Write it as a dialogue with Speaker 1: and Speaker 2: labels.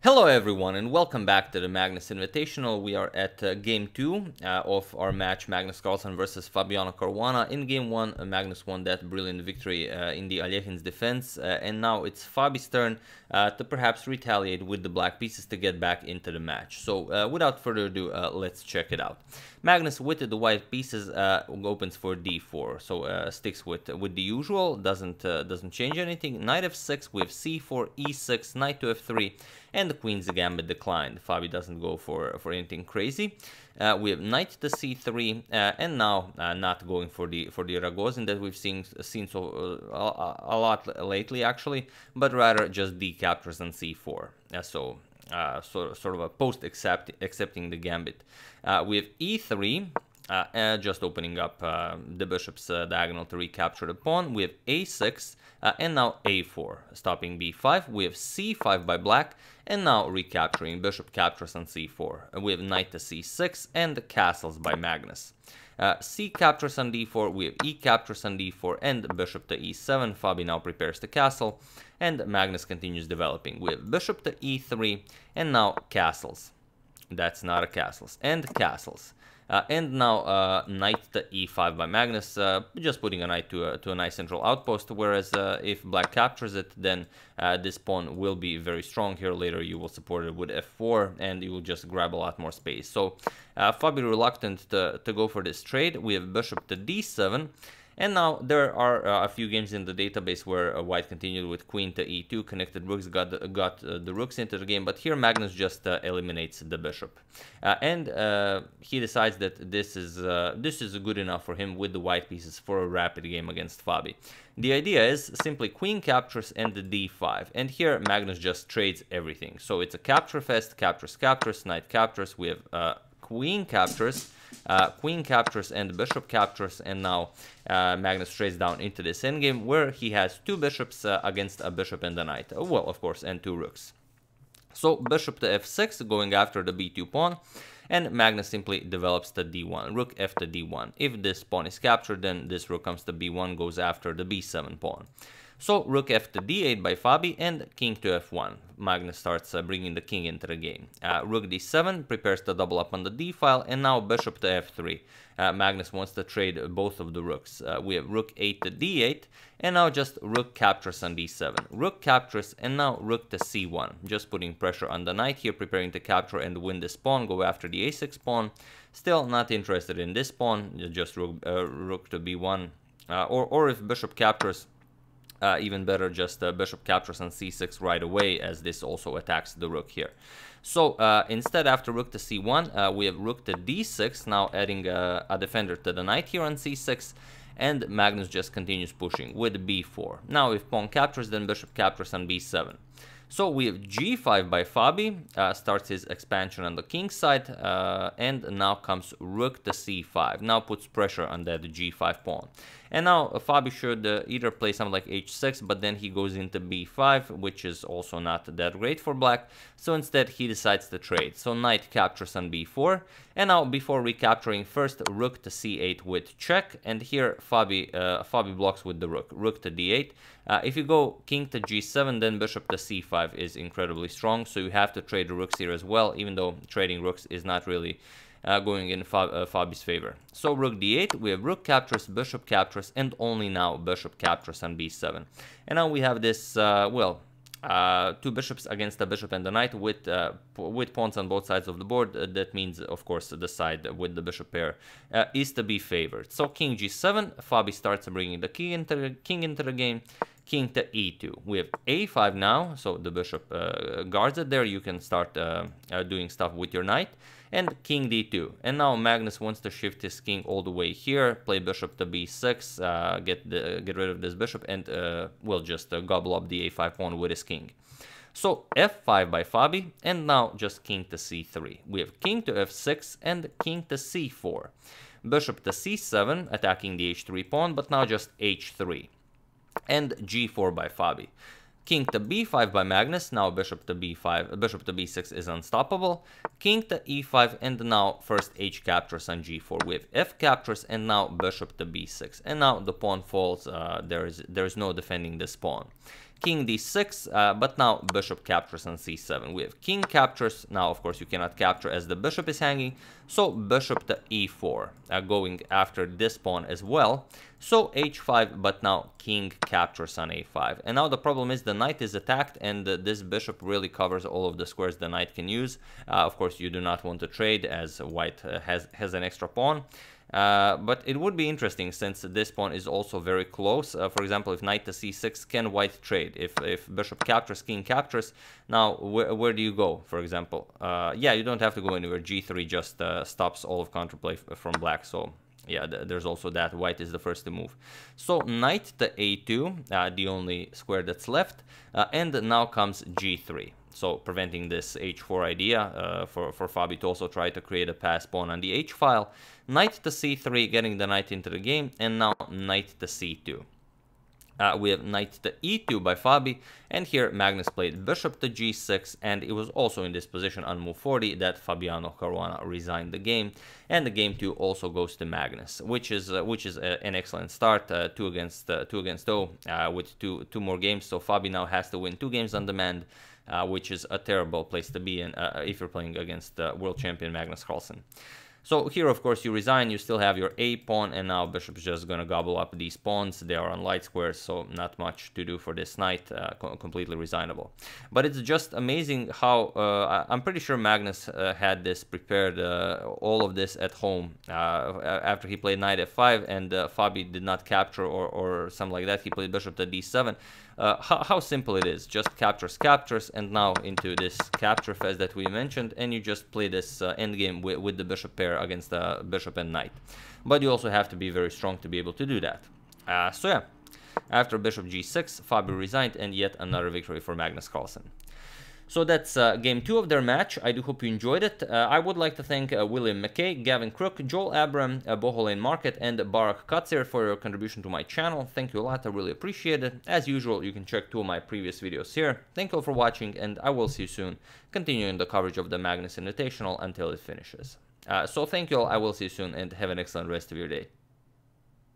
Speaker 1: Hello everyone and welcome back to the Magnus Invitational. We are at game 2 of our match Magnus Carlsen versus Fabiano Caruana. In game 1, Magnus won that brilliant victory in the Alirez's defense, and now it's Fabi's turn to perhaps retaliate with the black pieces to get back into the match. So without further ado, let's check it out. Magnus with the white pieces opens for d4, so sticks with the usual, doesn't change anything. Knight f6 with c4, e6, knight to f3, and the queen's Gambit declined. Fabi doesn't go for anything crazy. We have knight to c3, and now not going for the Ragozin that we've seen so a lot lately actually, but rather just d captures on c4. Sort of a post accepting the Gambit. We have e3. Just opening up the bishop's diagonal to recapture the pawn. We have a6 and now a4, stopping b5. We have c5 by black and now recapturing. Bishop captures on c4. We have knight to c6 and castles by Magnus. C captures on d4, we have e captures on d4 and bishop to e7. Fabi now prepares to castle and Magnus continues developing. We have bishop to e3 and now castles. That's not a castles, and castles. And now knight to e5 by Magnus, just putting a knight to a nice central outpost, whereas if black captures it, then this pawn will be very strong here. Later you will support it with f4 and you will just grab a lot more space. So Fabi reluctant to go for this trade. We have bishop to d7. And now there are a few games in the database where white continued with queen to e2, connected rooks, got the rooks into the game, but here Magnus just eliminates the bishop, and he decides that this is good enough for him with the white pieces for a rapid game against Fabi. The idea is simply queen captures and the d5, and here Magnus just trades everything. So it's a capture fest, captures, knight captures. We have queen captures. Queen captures and bishop captures, and now Magnus trades down into this endgame where he has two bishops against a bishop and a knight, well, of course, and two rooks. So bishop to f6 going after the b2 pawn, and Magnus simply develops the d1, rook f to d1. If this pawn is captured, then this rook comes to b1, goes after the b7 pawn. So rook f to d8 by Fabi and king to f1. Magnus starts bringing the king into the game. Rook d7 prepares to double up on the d file, and now bishop to f3. Magnus wants to trade both of the rooks. We have rook 8 to d8, and now just rook captures on d7. Rook captures, and now rook to c1. Just putting pressure on the knight here, preparing to capture and win this pawn, go after the a6 pawn. Still not interested in this pawn, just rook to b1. Or if bishop captures, even better, just bishop captures on c6 right away, as this also attacks the rook here. So instead, after rook to c1, we have rook to d6, now adding a defender to the knight here on c6, and Magnus just continues pushing with b4. Now if pawn captures, then bishop captures on b7. So we have g5 by Fabi, starts his expansion on the king side, and now comes rook to c5. Now puts pressure on that g5 pawn. And now Fabi should either play something like h6, but then he goes into b5, which is also not that great for black. So instead he decides to trade. So knight captures on b4, and now before recapturing, first rook to c8 with check, and here Fabi blocks with the rook to d8. If you go king to g7, then bishop to c5 is incredibly strong, so you have to trade the rooks here as well, even though trading rooks is not really going in Fabi's favor. So rook d8, we have rook captures, bishop captures, and only now bishop captures on b7. And now we have this, two bishops against a bishop and a knight with pawns on both sides of the board. That means, of course, the side with the bishop pair is to be favored. So king g7, Fabi starts bringing the king into the game. King to e2. We have a5 now, so the bishop guards it there. You can start doing stuff with your knight. And king d2. And now Magnus wants to shift his king all the way here, play bishop to b6, get rid of this bishop, and will just gobble up the a5 pawn with his king. So f5 by Fabi, and now just king to c3. We have king to f6 and king to c4. Bishop to c7, attacking the h3 pawn, but now just h3. And g4 by Fabi. King to b5 by Magnus, now bishop to b5, bishop to b6 is unstoppable. King to e5, and now first h captures on g4 with f captures, and now bishop to b6. And now the pawn falls, there is no defending this pawn. king d6, but now bishop captures on c7. We have king captures. Now, of course, you cannot capture as the bishop is hanging, so bishop to e4, going after this pawn as well. So h5, but now king captures on a5. And now the problem is the knight is attacked, and this bishop really covers all of the squares the knight can use. Of course, you do not want to trade, as white has an extra pawn. But it would be interesting, since this pawn is also very close. For example, if knight to c6, can white trade? If bishop captures, king captures, now where do you go, for example? Yeah, you don't have to go anywhere. g3 just stops all of counterplay from black, so yeah, there's also that. White is the first to move. So knight to a2, the only square that's left, and now comes g3. So preventing this h4 idea for Fabi to also try to create a pass pawn on the h file. Knight to c3, getting the knight into the game, and now knight to c2. We have knight to e2 by Fabi, and here Magnus played bishop to g6, and it was also in this position on move 40 that Fabiano Caruana resigned the game, and the game 2 also goes to Magnus, which is an excellent start, 2 against 0, with two more games. So Fabi now has to win 2 games on demand, which is a terrible place to be in if you're playing against world champion Magnus Carlsen. So here, of course, you resign, you still have your a pawn, and now bishop's just gonna gobble up these pawns. They are on light squares, so not much to do for this knight, completely resignable. But it's just amazing how, I'm pretty sure Magnus had this prepared, all of this at home, after he played knight f5, and Fabi did not capture or something like that. He played bishop to d7. How simple it is, just captures, and now into this capture fest that we mentioned, and you just play this endgame with the bishop pair against the bishop and knight. But you also have to be very strong to be able to do that. So yeah, after bishop g6, Fabi resigned, and yet another victory for Magnus Carlsen. So that's game 2 of their match. I do hope you enjoyed it. I would like to thank William McKay, Gavin Crook, Joel Abram, Boholane Market, and Barak Katsir for your contribution to my channel. Thank you a lot, I really appreciate it. As usual, you can check 2 of my previous videos here. Thank you all for watching, and I will see you soon, continuing the coverage of the Magnus Invitational until it finishes. So thank you all, I will see you soon, and have an excellent rest of your day.